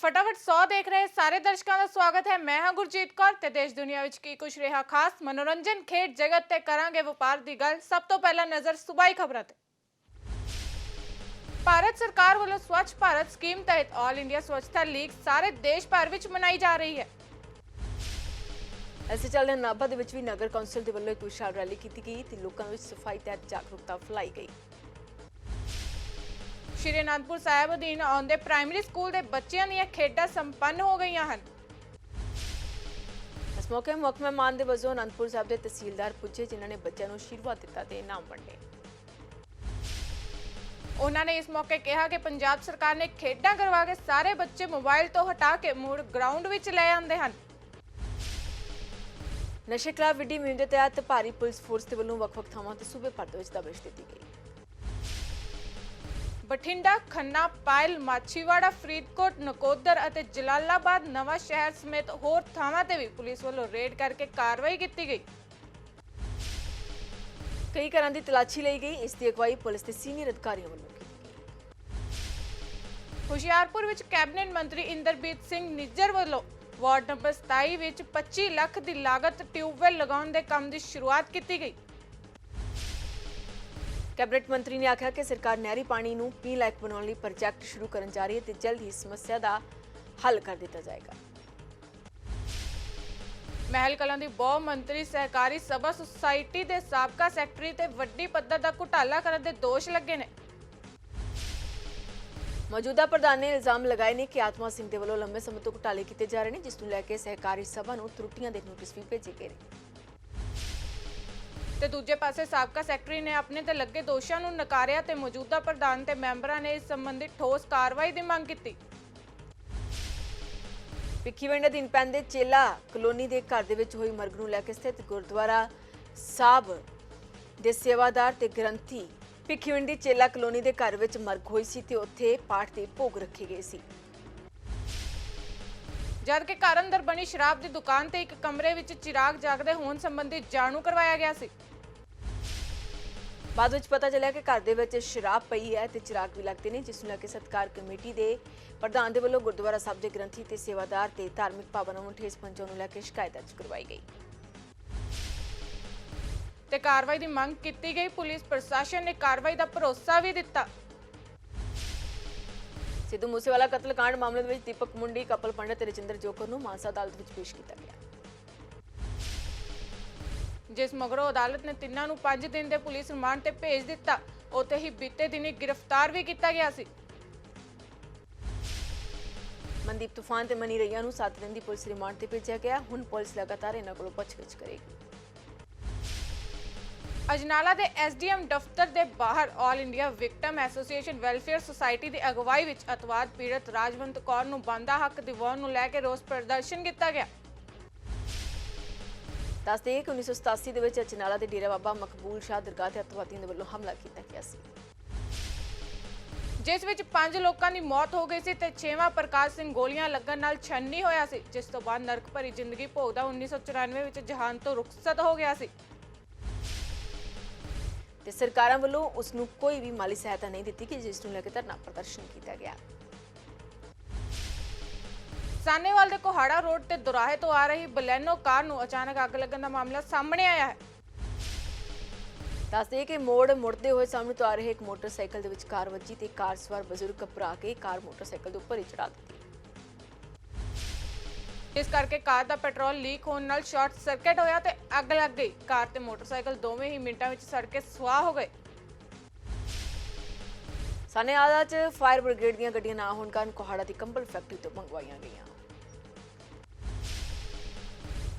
फटाफट 100 देख रहे सारे दर्शकों का स्वागत है। मैं हाँ गुरजीत कौर ते देश दुनिया विच की कुछ रहा खास मनोरंजन खेड जगत ते करांगे व्यापार दी गल। सब तो पहला नजर सुबाई खबरां ते। भारत सरकार वालों स्वच्छ भारत स्कीम तहत ऑल इंडिया स्वच्छता लीग सारे देश भर विच मनाई जा रही है। ऐसे चलते नाभा दे विच भी नगर कौंसल दे वल्लों एक विशाल रैली की गई ते लोकां विच सफाई तहत जागरूकता फैलाई गई। श्री अनंदपुर साहिब अधीन आउंदे प्राइमरी स्कूल के बच्चों दी खेडां संपन्न हो गई हैं। इस मौके मुख मेहमान के वजों अनंदपुर साहिब के तहसीलदार पुजे जिन्हों ने बच्चों को आशीर्वाद दिता ते इनाम वंडे। उन्होंने इस मौके कहा कि पंजाब सरकार ने खेडां करवा के सारे बच्चे मोबाइल तो हटा के मुड़ ग्राउंड विच ले आंदे हन। नशे खिलाफ विड्डी मुहिम के तहत भारी पुलिस फोर्स के वल्लों वख-वख थावां ते सूबे भर दे विच दबिश दित्ती गई। बठिंडा खन्ना पायल माछीवाड़ा फरीदकोट नकोदर और जलालाबाद नवा शहर समेत होर थावां ते भी पुलिस वालों रेड करके कार्रवाई की गई। कई घरां दी तलाशी ली गई। इसकी अगवाई पुलिस के सीनियर अधिकारियों वालों की गई। हुशियारपुर विच कैबिनेट मंत्री इंदरबीत सिंह निज्जर वालों वार्ड नंबर 27 विच 25 लाख की लागत ट्यूबवैल लगाउण दे काम की शुरुआत की गई। कैबिनेट मंत्री ने आख्या कि सरकार नहरी पानी नूं पीण लायक बनाउण लई प्रोजैक्ट शुरू करन जा रही है ते जल्द ही समस्या का हल कर दिता जाएगा। महल कलां दी बहु मंत्री सहकारी सभा सुसाइटी के साबका सैकटरी ते वड्डी पद्धर दा घोटाला करन दे दोष लगे ने। मौजूदा प्रधान ने इल्जाम लगाए ने कि आत्मा सिंह के वलों लंबे समय तो घोटाले किए जा रहे हैं, जिस नूं लैके सहकारी सभा नूं त्रुटियां दे नोटिस भी भेजे गए ने। ते दूजे पासे साबका सैकटरी ने अपने ते लगे दोषां नूं नकारिया ते मौजूदा प्रधान ते मैंबरां ने इस संबंधी ठोस कार्रवाई की मांग की। भिखीविंड अधीन पैंदे चेला कलोनी के घर दे विच होई मरग नूं लैके स्थित गुरुद्वारा साहब दे सेवादार ते ग्रंथी भिखीविंड दी चेला कलोनी के घर विच मरग होई सी ते उत्थे पाठ के भोग रखे गए सी। जबकि घर अंदर बनी शराब की दुकान ते एक कमरे विच चिराग जागदे होने संबंधी जाणू करवाया गया सी। बाद विच पता चलिया कि घर दे विच शराब पई है ते चिराग भी लगते ने, जिस नूं लैके सत्कार कमेटी के प्रधान दे वल्लों गुरुद्वारा साहब के ग्रंथी ते सेवादार ते धार्मिक भावनावां नूं ठेस पहुंचाउण नूं लैके शिकायत दर्ज करवाई गई ते कार्रवाई की मांग की गई। पुलिस प्रशासन ने कार्रवाई का भरोसा भी दिता। सिद्धू मूसेवाला कतलकांड मामले में दीपक मुंडी कपिल पंडित ते रजिंदर जोकर नूं मानसा अदालत विच पेश किया गया, जिस मगरों अदालत ने तिन्हां नूं 5 दिन के पुलिस रिमांड ते भेज दिता। उत्थे ही बीते दिन गिरफ्तार भी किया गया सी। मनदीप तूफान ते मनी रैया नूं 7 दिन की पुलिस रिमांड ते भेजा गया। हुण पुलिस लगातार इन्हां कोलों पुछगिछ करेगी। अजनाला के SDM दफ्तर के बाहर all India victim association welfare society की अगवाई विच अतवाद पीड़ित राजवंत कौर नूं बनदा हक दिवाउण नूं लैके रोस प्रदर्शन किया गया। दस दें कि 1987 दे विच अजनाला के डेरा बाबा मकबूल शाह दरगाह ते अतवादियों के वल्लों हमला किया गया सी, जिस विच 5 लोगों की मौत हो गई सी ते 6वां प्रकाश सिंह गोलियां लगन नाल छन्नी होया सी, जिस तो बाद नरक भरी जिंदगी भोगदा 1994 विच जहान तो रुखसत हो गया सी ते सरकारां वल्लों उसनूं कोई भी माली सहायता नहीं दी कि जिस नूं लैके धरना प्रदर्शन किया गया। सानेवाल के कोहाड़ा रोड ते दोराहे तो आ रही बलैनो कार नूं अचानक अग लगन का मामला सामने आया है। दस दें कि मोड़ मुड़ते हुए सामने तो आ रहे एक मोटरसाइकिल दे विच कार वजी ते कार सवार बजुर्ग घबरा के कार मोटरसाइकिल के उपर ही चढ़ा दी, इस करके कार का पेट्रोल लीक होने नाल शॉर्ट सर्किट होया ते अग लग गई। कार ते मोटरसाइकिल दोवें ही मिनटां विच सड़ के सुआह हो गए। सानेवाला च फायर ब्रिगेड दीयां गड्डियां ना होने कारण कोहाड़ा की कंबल फैक्ट्री तो मंगवाईयां गईयां।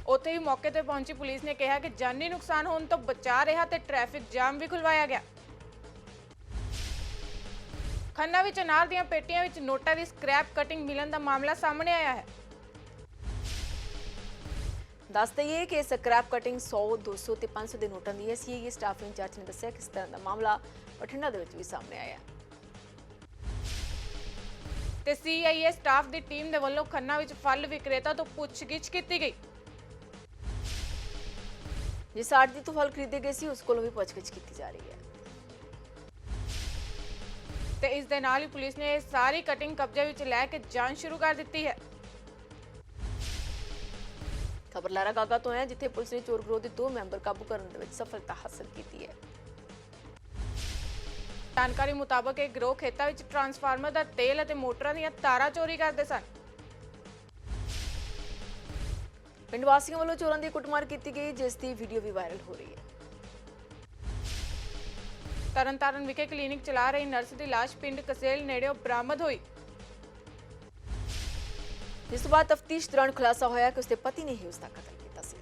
उत्थे ही मौके ते पहुंची पुलिस ने कहा कि जानी नुकसान होने तो बचा रहा ते ट्रैफिक जाम भी खुलवाया गया। खन्ना विच अनार दीयां पेटियां विच नोटां दी स्क्रैप कटिंग मिलन दा मामला सामने आया है। दस दईए कि स्क्रैप कटिंग 100, 200 ते 500 के नोटों की है। CIE स्टाफ इंचार्ज ने दस्सिया कि इस तरह का मामला बठिंडा दे विच भी सामने आया ते CIE स्टाफ की टीम के वल्लों खन्ना विच फल विक्रेता तो पुछगिछ की गई। जिस आड़ती तो फल खरीदे गए सी उस कोलों भी पुछगिछ की जा रही है। ਤੇ ਇਸ ਦੇ ਨਾਲ ਹੀ ਪੁਲਿਸ ਨੇ ਇਹ ਸਾਰੀ ਕਟਿੰਗ ਕਬਜ਼ੇ ਵਿੱਚ ਲੈ ਕੇ ਜਾਂਚ ਸ਼ੁਰੂ ਕਰ ਦਿੱਤੀ ਹੈ। ਖਬਰ ਲਾਰਾ ਗਾਗਾ ਤੋਂ ਹੈ, ਜਿੱਥੇ ਪੁਲਿਸ ਨੇ ਚੋਰ ਗਰੋਹ ਦੇ 2 ਮੈਂਬਰ ਕਾਬੂ ਕਰਨ ਦੇ ਵਿੱਚ ਸਫਲਤਾ ਹਾਸਲ ਕੀਤੀ ਹੈ। ਜਾਣਕਾਰੀ ਮੁਤਾਬਕ ਇਹ ਗਰੋਹ ਖੇਤਾਂ ਵਿੱਚ ਟਰਾਂਸਫਾਰਮਰ ਦਾ ਤੇਲ ਅਤੇ ਮੋਟਰਾਂ ਦੀਆਂ ਤਾਰਾਂ ਚੋਰੀ ਕਰਦੇ ਸਨ। ਪਿੰਡ ਵਾਸੀਆਂ ਵੱਲੋਂ ਚੋਰਾਂ ਦੀ ਕੁੱਟਮਾਰ ਕੀਤੀ ਗਈ, ਜਿਸ ਦੀ ਵੀਡੀਓ ਵੀ ਵਾਇਰਲ ਹੋ ਰਹੀ ਹੈ। ਤਰਨਤਾਰਨ ਵਿਖੇ ਕਲੀਨਿਕ ਚਲਾ ਰਹੀ ਨਰਸ ਦੀ ਲਾਸ਼ ਪਿੰਡ ਕਸੇਲ ਨੇੜਿਓਂ ਬਰਾਮਦ ਹੋਈ, ਜਿਸ ਤੋਂ ਬਾਅਦ ਤਫਤੀਸ਼ ਦੌਰਾਨ ਖੁਲਾਸਾ ਹੋਇਆ ਕਿ ਉਸਦੇ ਪਤੀ ਨੇ ਹੀ ਉਸਦਾ ਕਤਲ ਕੀਤਾ ਸੀ।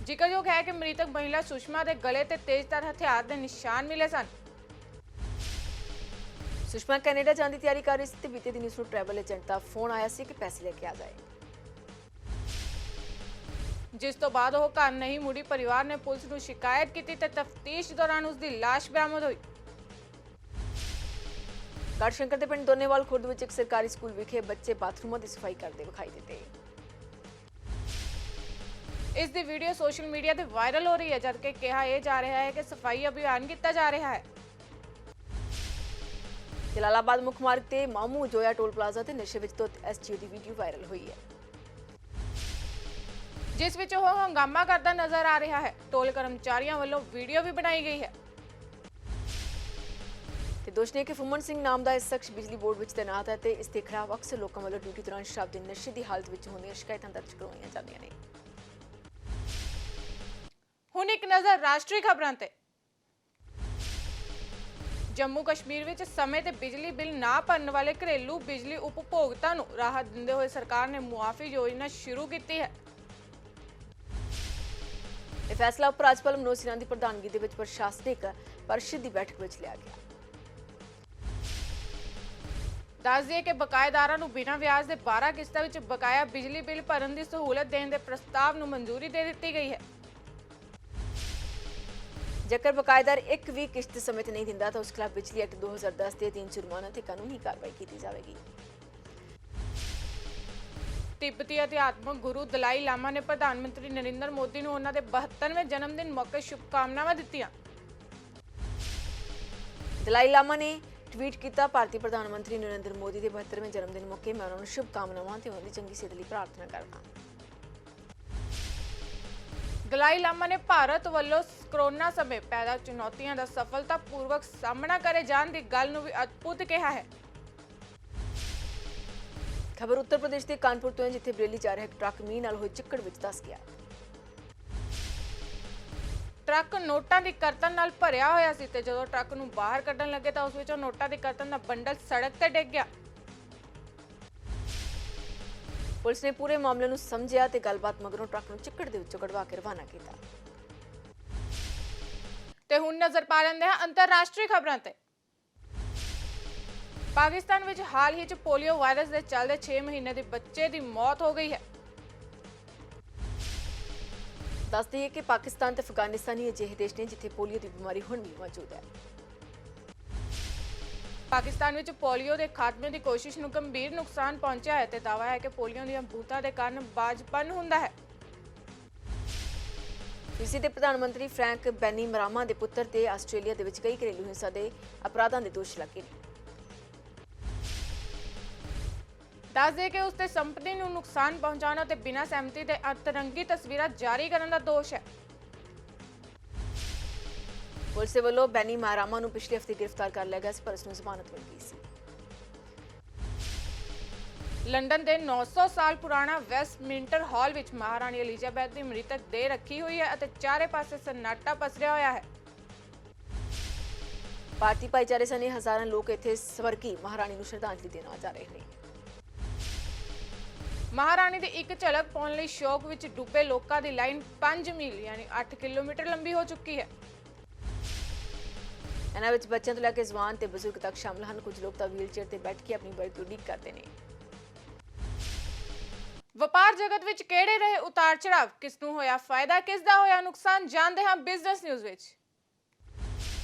ਜ਼ਿਕਰਯੋਗ ਹੈ ਕਿ ਮ੍ਰਿਤਕ ਮਹਿਲਾ ਸੁਸ਼ਮਾ ਦੇ ਗਲੇ ਤੇ ਤੇਜ਼ਧਾਰ ਹਥਿਆਰ ਦੇ ਨਿਸ਼ਾਨ ਮਿਲੇ ਸਨ। ਸੁਸ਼ਮਾ ਕੈਨੇਡਾ ਜਾਣ ਦੀ ਤਿਆਰੀ ਕਰ ਰਹੀ ਸੀ ਤੇ ਬੀਤੇ ਦਿਨ ਉਸ ਨੂੰ ਟਰੈਵਲ ਏਜੰਟ ਦਾ ਫੋਨ ਆਇਆ ਸੀ ਕਿ ਪੈਸੇ ਲੈ ਕੇ ਆ ਜਾਏ, ਜਿਸ ਤੋਂ ਬਾਅਦ ਉਹ ਘਰ ਨਹੀਂ ਮੁੜੀ। ਪਰਿਵਾਰ ਨੇ ਪੁਲਿਸ ਨੂੰ ਸ਼ਿਕਾਇਤ ਕੀਤੀ ਤੇ ਤਫਤੀਸ਼ ਦੌਰਾਨ ਉਸ ਦੀ ਲਾਸ਼ ਬਰਾਮਦ ਹੋਈ। ਗੜਸ਼ੰਕਰ ਦੇ ਪਿੰਡ ਦੋਨੇਵਾਲ ਖੁਰਦ ਵਿੱਚ ਇੱਕ ਸਰਕਾਰੀ ਸਕੂਲ ਵਿਖੇ ਬੱਚੇ ਬਾਥਰੂਮਾਂ ਦੀ ਸਫਾਈ ਕਰਦੇ ਵਿਖਾਈ ਦਿੱਤੇ। ਇਸ ਦੀ ਵੀਡੀਓ ਸੋਸ਼ਲ ਮੀਡੀਆ ਤੇ ਵਾਇਰਲ ਹੋ ਰਹੀ ਹੈ, ਜਦਕਿ ਕਿਹਾ ਇਹ ਜਾ ਰਿਹਾ ਹੈ ਕਿ ਸਫਾਈ ਅਭਿਆਨ ਕੀਤਾ ਜਾ ਰਿਹਾ ਹੈ। ਜਲਾਲਾਬਾਦ ਮੁੱਖ ਮਾਰਗ ਤੇ ਮਾਮੂ ਜੋਇਆ ਟੋਲ ਪਲਾਜ਼ਾ ਤੇ ਨਸ਼ੇ ਵਿੱਚ ਧੁੱਤ ਐਸਟੀਓ ਦੀ ਵੀਡੀਓ ਵਾਇਰਲ ਹੋਈ ਹੈ, ਜਿਸ ਵਿੱਚ ਉਹ ਹੰਗਾਮਾ ਕਰਦਾ ਨਜ਼ਰ ਆ ਰਿਹਾ ਹੈ। ਟੋਲ ਕਰਮਚਾਰੀਆਂ ਵੱਲੋਂ ਵੀਡੀਓ ਵੀ ਬਣਾਈ ਗਈ ਹੈ ਤੇ ਦੋਸ਼ ਨੇ ਕਿ ਫੁੰਮਨ ਸਿੰਘ ਨਾਮ ਦਾ ਇਸ ਸ਼ਖਸ ਬਿਜਲੀ ਬੋਰਡ ਵਿੱਚ ਤੈਨਾਤ ਹੈ ਤੇ ਇਸ ਦੇ ਖਿਲਾਫ ਅਕਸਰ ਲੋਕਾਂ ਵੱਲੋਂ ਡਿਊਟੀ ਦੌਰਾਨ ਸ਼ਰਾਬ ਦੇ ਨਸ਼ੇ ਦੀ ਹਾਲਤ ਵਿੱਚ ਹੁੰਦੀਆਂ ਸ਼ਿਕਾਇਤਾਂ ਦਰਜ ਕਰਵਾਈਆਂ ਜਾਂਦੀਆਂ ਨੇ। ਹੁਣ ਇੱਕ ਨਜ਼ਰ ਰਾਸ਼ਟਰੀ ਖਬਰਾਂ ਤੇ। ਜੰਮੂ ਕਸ਼ਮੀਰ ਵਿੱਚ ਸਮੇਂ ਤੇ ਬਿਜਲੀ ਬਿੱਲ ਨਾ ਭਰਨ ਵਾਲੇ ਘਰੇਲੂ ਬਿਜਲੀ ਉਪਭੋਗਤਾ ਨੂੰ ਰਾਹਤ ਦਿੰਦੇ ਹੋਏ ਸਰਕਾਰ ਨੇ ਮੁਆਫੀ ਯੋਜਨਾ ਸ਼ੁਰੂ ਕੀਤੀ ਹੈ। ਇਹ ਫੈਸਲਾ ਉਪ ਰਾਜਪਾਲ ਮਨੋਜ ਸਿਨਹਾ ਦੀ ਪ੍ਰਧਾਨਗੀ ਦੇ ਵਿੱਚ ਪ੍ਰਸ਼ਾਸਨਿਕ ਪਰਿਸ਼ਦ ਦੀ ਬੈਠਕ ਵਿੱਚ ਲਿਆ ਗਿਆ। ਦੱਸ ਦਈਏ ਕਿ ਬਕਾਇੇਦਾਰਾਂ ਨੂੰ ਬਿਨਾਂ ਵਿਆਜ ਦੇ 12 ਕਿਸ਼ਤਾਂ ਵਿੱਚ ਬਕਾਇਆ ਬਿਜਲੀ ਬਿੱਲ ਭਰਨ ਦੀ ਸਹੂਲਤ ਦੇਣ ਦੇ ਪ੍ਰਸਤਾਵ ਨੂੰ ਮਨਜ਼ੂਰੀ ਦੇ ਦਿੱਤੀ ਗਈ ਹੈ। ਜੇਕਰ ਬਕਾਇੇਦਾਰ ਇੱਕ ਵੀ ਕਿਸ਼ਤ ਸਮੇਂ ਤੇ ਨਹੀਂ ਦਿੰਦਾ ਤਾਂ ਉਸ ਖਿਲਾਫ ਬਿਜਲੀ ਐਕਟ 2010 ਦੇ ਅਧੀਨ ਜੁਰਮਾਨਾ ਤੇ ਕਾਨੂੰਨੀ ਕਾਰਵਾਈ ਕੀਤੀ ਜਾਵੇਗੀ। ਤਿੱਬਤੀ ਅਧਿਆਤਮਕ ਗੁਰੂ ਦਲਾਈ ਲਾਮਾ ਨੇ ਪ੍ਰਧਾਨ ਮੰਤਰੀ ਨਰਿੰਦਰ ਮੋਦੀ ਨੂੰ ਉਹਨਾਂ ਦੇ 72ਵੇਂ ਜਨਮ ਦਿਨ ਮੌਕੇ ਸ਼ੁਭਕਾਮਨਾਵਾਂ ਦਿੱਤੀਆਂ। ਦਲਾਈ ਲਾਮਾ ਨੇ ਟਵੀਟ ਕੀਤਾ, ਭਾਰਤੀ ਪ੍ਰਧਾਨ ਮੰਤਰੀ ਨਰਿੰਦਰ ਮੋਦੀ ਦੇ 72ਵੇਂ ਜਨਮ ਦਿਨ ਮੌਕੇ ਮੈਂ ਉਹਨਾਂ ਨੂੰ ਸ਼ੁਭਕਾਮਨਾਵਾਂ ਤੇ ਉਹਨਾਂ ਦੀ ਚੰਗੀ ਸਿਹਤ ਲਈ ਪ੍ਰਾਰਥਨਾ ਕਰਦਾ ਹਾਂ। ਦਲਾਈ ਲਾਮਾ ਨੇ ਭਾਰਤ ਵੱਲੋਂ ਕਰੋਨਾ ਸਮੇਂ ਪੈਦਾ ਚੁਣੌਤੀਆਂ ਦਾ ਸਫਲਤਾਪੂਰਵਕ ਸਾਹਮਣਾ ਕਰੇ ਜਾਣ ਦੀ ਗੱਲ ਨੂੰ ਵੀ ਅਦਭੁਤ ਕਿਹਾ ਹੈ। ਖਬਰ ਉੱਤਰ ਪ੍ਰਦੇਸ਼ ਦੇ ਕਾਨਪੁਰ ਤੋਂ ਹੈ, ਜਿੱਥੇ ਬਰੇਲੀ ਜਾ ਰਿਹਾ ਇੱਕ ਟਰੱਕ ਮੀਂਹ ਨਾਲ ਹੋਏ ਚਿੱਕੜ ਵਿੱਚ ਧਸ ਗਿਆ। ਟਰੱਕ ਨੋਟਾਂ ਦੀ ਕਰਤਨ ਨਾਲ ਭਰਿਆ ਹੋਇਆ ਸੀ ਤੇ ਜਦੋਂ ਟਰੱਕ ਨੂੰ ਬਾਹਰ ਕੱਢਣ ਲੱਗੇ ਤਾਂ ਉਸ ਵਿੱਚੋਂ ਨੋਟਾਂ ਦੀ ਕਰਤਨ ਦਾ ਬੰਡਲ ਸੜਕ ਤੇ ਡਿੱਗ ਗਿਆ। ਪੁਲਿਸ ਨੇ ਪੂਰੇ ਮਾਮਲੇ ਨੂੰ ਸਮਝਿਆ ਤੇ ਗੱਲਬਾਤ ਮਗਰੋਂ ਟਰੱਕ ਨੂੰ ਚਿੱਕੜ ਦੇ ਵਿੱਚੋਂ ਕਢਵਾ ਕੇ ਰਵਾਨਾ ਕੀਤਾ। ਤੇ ਹੁਣ ਨਜ਼ਰ ਪਾ ਲੈਂਦੇ ਹਾਂ ਅੰਤਰਰਾਸ਼ਟਰੀ ਖਬਰਾਂ ਤੇ। ਪਾਕਿਸਤਾਨ ਵਿੱਚ ਹਾਲ ਹੀ 'ਚ ਪੋਲੀਓ ਵਾਇਰਸ ਦੇ ਚੱਲਦੇ 6 ਮਹੀਨੇ ਦੇ ਬੱਚੇ ਦੀ ਮੌਤ ਹੋ ਗਈ ਹੈ। ਦੱਸ ਦਈਏ ਕਿ ਪਾਕਿਸਤਾਨ ਤੇ ਅਫਗਾਨਿਸਤਾਨ ਹੀ ਅਜਿਹੇ ਦੇਸ਼ ਨੇ ਜਿੱਥੇ ਪੋਲੀਓ ਦੀ ਬਿਮਾਰੀ ਹੁਣ ਵੀ ਮੌਜੂਦ ਹੈ। ਪਾਕਿਸਤਾਨ ਵਿੱਚ ਪੋਲੀਓ ਦੇ ਖਾਤਮੇ ਦੀ ਕੋਸ਼ਿਸ਼ ਨੂੰ ਗੰਭੀਰ ਨੁਕਸਾਨ ਪਹੁੰਚਿਆ ਹੈ ਤੇ ਦਾਅਵਾ ਹੈ ਕਿ ਪੋਲੀਓ ਦੀਆਂ ਬੂਤਾਂ ਦੇ ਕਾਰਨ ਬਾਝਪਨ ਹੁੰਦਾ ਹੈ। ਫਿਜੀ ਦੇ ਪ੍ਰਧਾਨ ਮੰਤਰੀ ਫਰੈਂਕ ਬੈਨੀਮਰਾਮਾ ਦੇ ਪੁੱਤਰ ਤੇ ਆਸਟ੍ਰੇਲੀਆ ਦੇ ਵਿੱਚ ਕਈ ਘਰੇਲੂ ਹਿੰਸਾ ਦੇ ਅਪਰਾਧਾਂ ਦੇ ਦੋਸ਼ ਲੱਗੇ ਨੇ। ਦੱਸ ਦੇ ਕਿ ਉਸ ਤੇ ਸੰਪਤੀ ਨੂੰ ਨੁਕਸਾਨ ਪਹੁੰਚਾਉਣਾ ਤੇ ਬਿਨਾਂ ਸਹਿਮਤੀ ਦੇ ਅਤਰੰਗੀ ਤਸਵੀਰਾਂ ਜਾਰੀ ਕਰਨ ਦਾ ਦੋਸ਼ ਹੈ। ਪੁਲਿਸ ਵੱਲੋਂ ਬੈਨੀਮਰਾਮਾ ਨੂੰ ਪਿਛਲੇ ਹਫ਼ਤੇ ਗ੍ਰਿਫਤਾਰ ਕਰ ਲਿਆ ਗਿਆ ਸੀ, ਪਰ ਉਸ ਨੂੰ ਜ਼ਮਾਨਤ ਮਿਲ ਗਈ ਸੀ। ਲੰਡਨ ਦੇ 900 ਸਾਲ ਪੁਰਾਣਾ ਵੈਸਟਮਿੰਸਟਰ ਹਾਲ ਵਿੱਚ ਮਹਾਰਾਣੀ ਐਲਿਜ਼ਾਬੈਥ ਦੀ ਮ੍ਰਿਤਕ ਦੇਹ ਰੱਖੀ ਹੋਈ ਹੈ ਅਤੇ ਚਾਰੇ ਪਾਸੇ ਸન્ਨਾਟਾ ਪਸਰਿਆ ਹੋਇਆ ਹੈ। ਭਾਰਤੀ ਭਾਈਚਾਰੇ ਸਣੇ ਹਜ਼ਾਰਾਂ ਲੋਕ ਇੱਥੇ ਸਵਰਗੀ ਮਹਾਰਾਣੀ ਨੂੰ ਸ਼ਰਧਾਂਜਲੀ ਦੇਣ ਆ ਜਾ ਰਹੇ ਨੇ। ਮਹਾਰਾਣੀ ਦੀ ਇੱਕ ਝਲਕ ਪਾਉਣ ਲਈ ਸ਼ੋਕ ਵਿੱਚ ਡੁੱਬੇ ਲੋਕਾਂ ਦੀ ਲਾਈਨ 5 ਮੀਲ ਯਾਨੀ 8 ਕਿਲੋਮੀਟਰ ਲੰਬੀ ਹੋ ਚੁੱਕੀ ਹੈ। ਇਹਨਾਂ ਵਿੱਚ ਬੱਚਿਆਂ ਤੋਂ ਲੈ ਕੇ ਜਵਾਨ ਤੇ ਬਜ਼ੁਰਗ ਤੱਕ ਸ਼ਾਮਲ ਹਨ। ਕੁਝ ਲੋਕ ਤਾਂ ਵੀਲਚੇਅਰ ਤੇ ਬੈਠ ਕੇ ਆਪਣੀ ਵਾਰੀ ਦੀ ਉਡੀਕ ਕਰਦੇ ਨੇ। ਵਪਾਰ ਜਗਤ ਵਿੱਚ ਕਿਹੜੇ ਰਹੇ ਉਤਾਰ ਚੜਾਵ, ਕਿਸ ਨੂੰ ਹੋਇਆ ਫਾਇਦਾ, ਕਿਸ ਦਾ ਹੋਇਆ ਨੁਕਸਾਨ, ਜਾਣਦੇ ਹਾਂ ਬਿਜ਼ਨਸ ਨਿਊਜ਼ ਵਿੱਚ।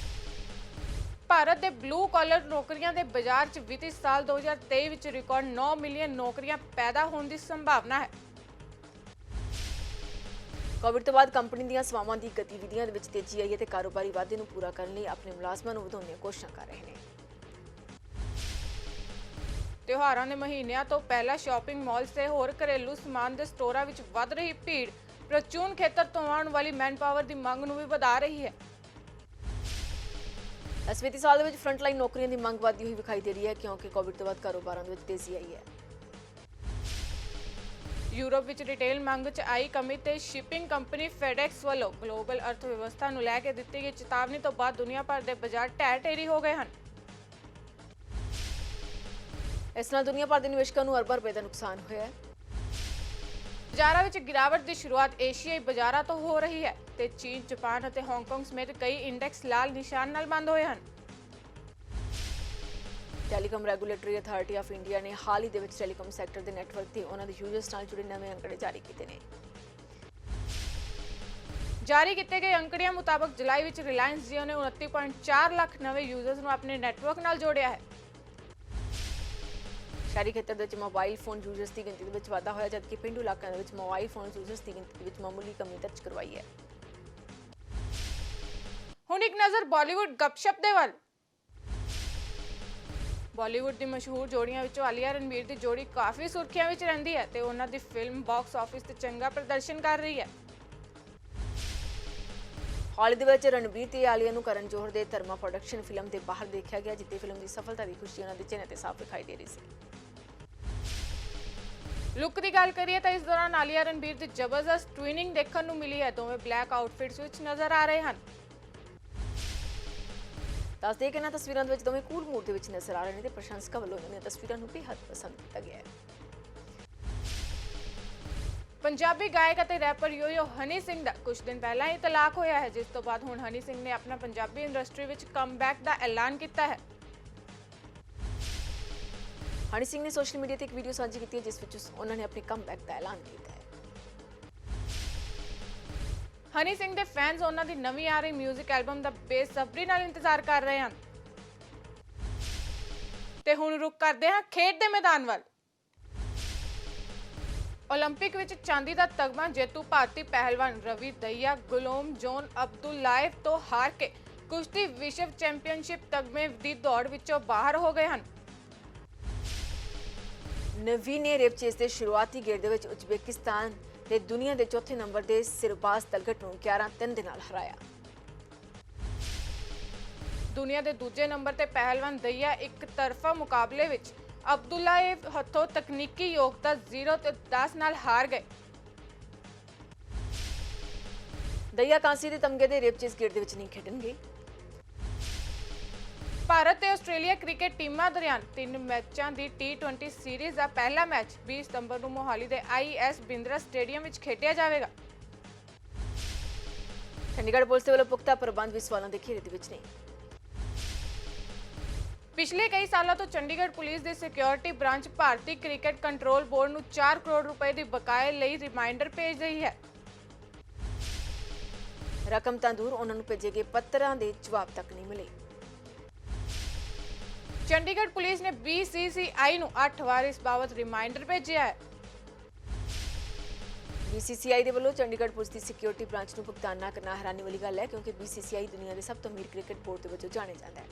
ਭਾਰਤ ਦੇ ਬਲੂ ਕਾਲਰ ਨੌਕਰੀਆਂ ਦੇ ਬਾਜ਼ਾਰ 'ਚ ਵਿੱਤੀ ਸਾਲ 2023 ਵਿੱਚ ਰਿਕਾਰਡ 9 ਮਿਲੀਅਨ ਨੌਕਰੀਆਂ ਪੈਦਾ ਹੋਣ ਦੀ ਸੰਭਾਵਨਾ ਹੈ। ਕੋਵਿਡ ਤੋਂ ਬਾਅਦ ਕੰਪਨੀ ਦੀਆਂ ਸੇਵਾਵਾਂ ਦੀ ਗਤੀਵਿਧੀਆਂ ਦੇ ਵਿੱਚ ਤੇਜ਼ੀ ਆਈ ਹੈ ਤੇ ਕਾਰੋਬਾਰੀ ਵਾਧੇ ਨੂੰ ਪੂਰਾ ਕਰਨ ਲਈ ਆਪਣੇ ਮੁਲਾਜ਼ਮਾਂ ਨੂੰ ਵਧਾਉਣ ਦੀਆਂ ਕੋਸ਼ਿਸ਼ਾਂ ਕਰ ਰਹੇ ਨੇ। ਤਿਉਹਾਰਾਂ ਦੇ ਮਹੀਨਿਆਂ ਤੋਂ ਪਹਿਲਾਂ ਸ਼ਾਪਿੰਗ ਮਾਲਸ ਤੇ ਹੋਰ ਘਰੇਲੂ ਸਮਾਨ ਦੇ ਸਟੋਰਾਂ ਵਿੱਚ ਵੱਧ ਰਹੀ ਭੀੜ ਪ੍ਰਚੂਨ ਖੇਤਰ ਤੋਂ ਆਉਣ ਵਾਲੀ ਮੈਨਪਾਵਰ ਦੀ ਮੰਗ ਨੂੰ ਵੀ ਵਧਾ ਰਹੀ ਹੈ। ਇਸ ਵਿੱਤੀ ਸਾਲ ਦੇ ਵਿੱਚ ਫਰੰਟਲਾਈਨ ਨੌਕਰੀਆਂ ਦੀ ਮੰਗ ਵਧਦੀ ਹੋਈ ਵਿਖਾਈ ਦੇ ਰਹੀ ਹੈ ਕਿਉਂਕਿ ਕੋਵਿਡ ਤੋਂ ਬਾਅਦ ਕਾਰੋਬਾਰਾਂ ਦੇ ਵਿੱਚ ਤੇਜ਼ੀ ਆਈ ਹੈ। ਯੂਰਪ ਵਿੱਚ ਰਿਟੇਲ ਮੰਗ 'ਚ ਆਈ ਕਮੀ ਤੇ ਸ਼ਿਪਿੰਗ ਕੰਪਨੀ ਫੈਡੈਕਸ ਵੱਲੋਂ ਗਲੋਬਲ ਅਰਥ ਵਿਵਸਥਾ ਨੂੰ ਲੈ ਕੇ ਦਿੱਤੀ ਗਈ ਚੇਤਾਵਨੀ ਤੋਂ ਬਾਅਦ ਦੁਨੀਆ ਭਰ ਦੇ ਬਾਜ਼ਾਰ ਢਹਿ ਢੇਰੀ ਹੋ ਗਏ ਹਨ। ਇਸ ਨਾਲ ਦੁਨੀਆ ਭਰ ਦੇ ਨਿਵੇਸ਼ਕਾਂ ਨੂੰ ਅਰਬਾਂ ਰੁਪਏ ਦਾ ਨੁਕਸਾਨ ਹੋਇਆ ਹੈ। ਬਾਜ਼ਾਰਾਂ ਵਿੱਚ ਗਿਰਾਵਟ ਦੀ ਸ਼ੁਰੂਆਤ ਏਸ਼ੀਆਈ ਬਾਜ਼ਾਰਾਂ ਤੋਂ ਹੋ ਰਹੀ ਹੈ ਤੇ ਚੀਨ, ਜਾਪਾਨ ਅਤੇ ਹਾਂਗਕਾਂਗ ਸਮੇਤ ਕਈ ਇੰਡੈਕਸ ਲਾਲ ਨਿਸ਼ਾਨ ਨਾਲ ਬੰਦ ਹੋਏ ਹਨ। Telecom regulatory authority of India ਨੇ ਹਾਲ ਹੀ ਦੇ ਵਿੱਚ ਟੈਲੀਕਾਮ ਸੈਕਟਰ ਦੇ ਨੈਟਵਰਕ ਤੇ ਉਹਨਾਂ ਦੇ ਯੂਜ਼ਰਸ ਨਾਲ ਜੁੜੇ ਨਵੇਂ ਅੰਕੜੇ ਜਾਰੀ ਕੀਤੇ ਨੇ। ਜਾਰੀ ਕੀਤੇ ਗਏ ਅੰਕੜਿਆਂ ਮੁਤਾਬਕ ਜੁਲਾਈ ਵਿੱਚ ਰਿਲਾਇੰਸ ਜੀਓ ਨੇ 29.4 ਲੱਖ ਨਵੇਂ ਯੂਜ਼ਰਸ ਨੂੰ ਆਪਣੇ ਨੈਟਵਰਕ ਨਾਲ ਜੋੜਿਆ ਹੈ। ਸ਼ਹਿਰੀ ਖੇਤਰ ਦੇ ਵਿੱਚ ਮੋਬਾਈਲ ਫੋਨ ਯੂਜ਼ਰਸ ਦੀ ਗਿਣਤੀ ਦੇ ਵਿੱਚ ਵਾਧਾ ਹੋਇਆ ਜਦਕਿ ਪੇਂਡੂ ਇਲਾਕਿਆਂ ਦੇ ਵਿੱਚ ਮੋਬਾਈਲ ਫੋਨ ਯੂਜ਼ਰਸ ਦੀ ਗਿਣਤੀ ਵਿੱਚ ਮਾਮੂਲੀ ਕਮੀ ਦਰਜ ਕਰਵਾਈ ਹੈ। ਹੁਣ ਇੱਕ ਨਜ਼ਰ ਬਾਲੀਵੁੱਡ ਗੱਪਸ਼ਪ ਦੇ ਵੱਲ। ਬਾਲੀਵੁੱਡ ਦੀ ਮਸ਼ਹੂਰ ਜੋੜੀਆਂ ਵਿੱਚੋਂ ਆਲੀਆ ਰਣਵੀਰ ਦੀ ਜੋੜੀ ਕਾਫੀ ਸੁਰਖੀਆਂ ਵਿੱਚ ਰਹਿੰਦੀ ਹੈ ਤੇ ਉਹਨਾਂ ਦੀ ਫਿਲਮ ਬਾਕਸ ਆਫਿਸ ਤੇ ਚੰਗਾ ਪ੍ਰਦਰਸ਼ਨ ਕਰ ਰਹੀ ਹੈ। ਹਾਲ ਦੇ ਵਿੱਚ ਰਣਵੀਰ ਤੇ ਆਲੀਆ ਨੂੰ ਕਰਨ ਜੋਹਰ ਦੇ ਧਰਮਾ ਪ੍ਰੋਡਕਸ਼ਨ ਫਿਲਮ ਦੇ ਬਾਹਰ ਦੇਖਿਆ ਗਿਆ ਜਿੱਥੇ ਫਿਲਮ ਦੀ ਸਫਲਤਾ ਦੀ ਖੁਸ਼ੀ ਉਹਨਾਂ ਦੇ ਚਿਹਰੇ ਤੇ ਸਾਫ਼ ਦਿਖਾਈ ਦੇ ਰਹੀ ਸੀ। ਲੁੱਕ ਦੀ ਗੱਲ ਕਰੀਏ ਤਾਂ ਇਸ ਦੌਰਾਨ ਆਲੀਆ ਰਣਵੀਰ ਦੀ ਜ਼ਬਰਦਸਤ ਟਵਿਨਿੰਗ ਦੇਖਣ ਨੂੰ ਮਿਲੀ ਹੈ। ਦੋਵੇਂ ਬਲੈਕ ਆਊਟਫਿਟਸ ਵਿੱਚ ਨਜ਼ਰ ਆ ਰਹੇ ਹਨ। ਦੱਸਦੇ ਕਿ ਇਹਨਾਂ ਤਸਵੀਰਾਂ ਦੇ ਵਿੱਚ ਦੋਵੇਂ ਕੂਲ ਮੂਡ ਦੇ ਵਿੱਚ ਨਜ਼ਰ ਆ ਰਹੇ ਨੇ ਤੇ ਪ੍ਰਸ਼ੰਸਕਾਂ ਵੱਲੋਂ ਇਹਨਾਂ ਤਸਵੀਰਾਂ ਨੂੰ ਬੇਹੱਦ ਪਸੰਦ ਕੀਤਾ ਗਿਆ ਹੈ। ਪੰਜਾਬੀ ਗਾਇਕ ਅਤੇ ਰੈਪਰ ਯੋ-ਯੋ ਹਨੀ ਸਿੰਘ ਦਾ ਕੁਝ ਦਿਨ ਪਹਿਲਾਂ ਹੀ ਤਲਾਕ ਹੋਇਆ ਹੈ ਜਿਸ ਤੋਂ ਬਾਅਦ ਹੁਣ ਹਨੀ ਸਿੰਘ ਨੇ ਆਪਣਾ ਪੰਜਾਬੀ ਇੰਡਸਟਰੀ ਵਿੱਚ ਕਮਬੈਕ ਦਾ ਐਲਾਨ ਕੀਤਾ ਹੈ। ਹਨੀ ਸਿੰਘ ਨੇ ਸੋਸ਼ਲ ਮੀਡੀਆ ਤੇ ਇੱਕ ਵੀਡੀਓ ਸਾਂਝੀ ਕੀਤੀ ਹੈ ਜਿਸ ਵਿੱਚ ਉਹਨਾਂ ਨੇ ਆਪਣੇ ਕਮਬੈਕ ਦਾ ਐਲਾਨ ਕੀਤਾ ਹੈ। ਹਨੀ ਸਿੰਘ ਦੇ ਫੈਨਸ ਉਹਨਾਂ ਦੀ ਨਵੀਂ ਆ ਰਹੀ 뮤직 ਐਲਬਮ ਦਾ ਬੇਸਬਰੀ ਨਾਲ ਇੰਤਜ਼ਾਰ ਕਰ ਰਹੇ ਹਨ। ਤੇ ਹੁਣ ਰੁਕ ਕਰਦੇ ਹਾਂ ਖੇਡ ਦੇ ਮੈਦਾਨ ਵੱਲ। ਓਲੰਪਿਕ ਵਿੱਚ ਚਾਂਦੀ ਦਾ ਤਗਮਾ ਜੇਤੂ ਭਾਰਤੀ ਪਹਿਲਵਾਨ ਰਵੀ ਦਹੀਆ ਗੁਲਾਮ ਜੋਨ ਅਬਦੁੱਲਾਏਵ ਤੋਂ ਹਾਰ ਕੇ ਕੁਸ਼ਤੀ ਵਿਸ਼ਵ ਚੈਂਪੀਅਨਸ਼ਿਪ ਤਗਮੇ ਦੀ ਦੌੜ ਵਿੱਚੋਂ ਬਾਹਰ ਹੋ ਗਏ ਹਨ। ਨਵੀ ਨੇ ਰੇਪ ਚੇਸ ਦੇ ਸ਼ੁਰੂਆਤੀ ਗੇੜ ਦੇ ਵਿੱਚ ਉਜ਼ਬੇਕਿਸਤਾਨ ਤੇ ਦੁਨੀਆ ਦੇ ਚੌਥੇ ਨੰਬਰ ਦੇ ਸਿਰਬਾਜ਼ ਤਲਗਟ ਨੂੰ 11-3 ਦੇ ਨਾਲ ਹਰਾਇਆ। ਦੁਨੀਆ ਦੇ ਦੂਜੇ ਨੰਬਰ ਤੇ ਪਹਿਲਵਾਨ ਦਹੀਆ ਇੱਕ ਤਰਫਾ ਮੁਕਾਬਲੇ ਵਿੱਚ ਅਬਦੁੱਲਾਏਵ ਹੱਥੋਂ ਤਕਨੀਕੀ ਯੋਗਤਾ 0 ਤੇ 10 ਨਾਲ ਹਾਰ ਗਏ। ਦਹੀਆ ਕਾਂਸੀ ਦੇ ਤਮਗੇ ਦੇ ਰੇਪ ਚੇਸ ਗੇੜ ਦੇ ਵਿੱਚ ਨਹੀਂ ਖੇਡਣਗੇ। ਭਾਰਤ ਤੇ ਆਸਟ੍ਰੇਲੀਆ ਕ੍ਰਿਕਟ ਟੀਮਾਂ ਦਰਮਿਆਨ 3 ਮੈਚਾਂ ਦੀ T20 ਸੀਰੀਜ਼ ਦਾ ਪਹਿਲਾ ਮੈਚ 20 ਸਤੰਬਰ ਨੂੰ ਮੋਹਾਲੀ ਦੇ IS ਬਿੰਦਰਾ ਸਟੇਡੀਅਮ ਵਿੱਚ ਖੇਡਿਆ ਜਾਵੇਗਾ। ਚੰਡੀਗੜ੍ਹ ਪੁਲਿਸ ਦੇ ਵੱਲੋਂ ਪੁਖਤਾ ਪ੍ਰਬੰਧ ਵੀ ਸਵਾਲਾਂ ਦੇ ਘੇਰੇ ਦੇ ਵਿੱਚ ਨੇ। ਪਿਛਲੇ ਕਈ ਸਾਲਾਂ ਤੋਂ ਚੰਡੀਗੜ੍ਹ ਪੁਲਿਸ ਦੇ ਸਿਕਿਉਰਿਟੀ ਬ੍ਰਾਂਚ ਭਾਰਤੀ ਕ੍ਰਿਕਟ ਕੰਟਰੋਲ ਬੋਰਡ ਨੂੰ 4 ਕਰੋੜ ਰੁਪਏ ਦੀ ਬਕਾਏ ਲਈ ਰਿਮਾਈਂਡਰ ਭੇਜ ਰਹੀ ਹੈ। ਰਕਮ ਤਾਂ ਦੂਰ ਉਹਨਾਂ ਨੂੰ ਭੇਜੇ ਗਏ ਪੱਤਰਾਂ ਦੇ ਜਵਾਬ ਤੱਕ ਨਹੀਂ ਮਿਲੇ। ਚੰਡੀਗੜ੍ਹ ਪੁਲਿਸ ਨੇ BCCI ਨੂੰ 8 ਵਾਰ ਇਸ ਬਾਬਤ ਰਿਮਾਈਂਡਰ ਭੇਜਿਆ ਹੈ। BCCI ਦੇ ਵੱਲੋਂ ਚੰਡੀਗੜ੍ਹ ਪੁਲਿਸ ਦੀ ਸਿਕਿਉਰਿਟੀ ਬ੍ਰਾਂਚ ਨੂੰ ਭੁਗਤਾਨ ਨਾ ਕਰਨਾ ਹੈਰਾਨੀ ਵਾਲੀ ਗੱਲ ਹੈ ਕਿਉਂਕਿ BCCI ਦੁਨੀਆ ਦੇ ਸਭ ਤੋਂ ਅਮੀਰ ਕ੍ਰਿਕਟ ਬੋਰਡ ਦੇ ਵਜੋਂ ਜਾਣਿਆ ਜਾਂਦਾ ਹੈ।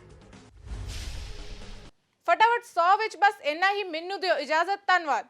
ਫਟਾਫਟ 100 ਵਿੱਚ ਬਸ ਇੰਨਾ ਹੀ। ਮੈਨੂੰ ਦਿਓ ਇਜਾਜ਼ਤ। ਧੰਨਵਾਦ।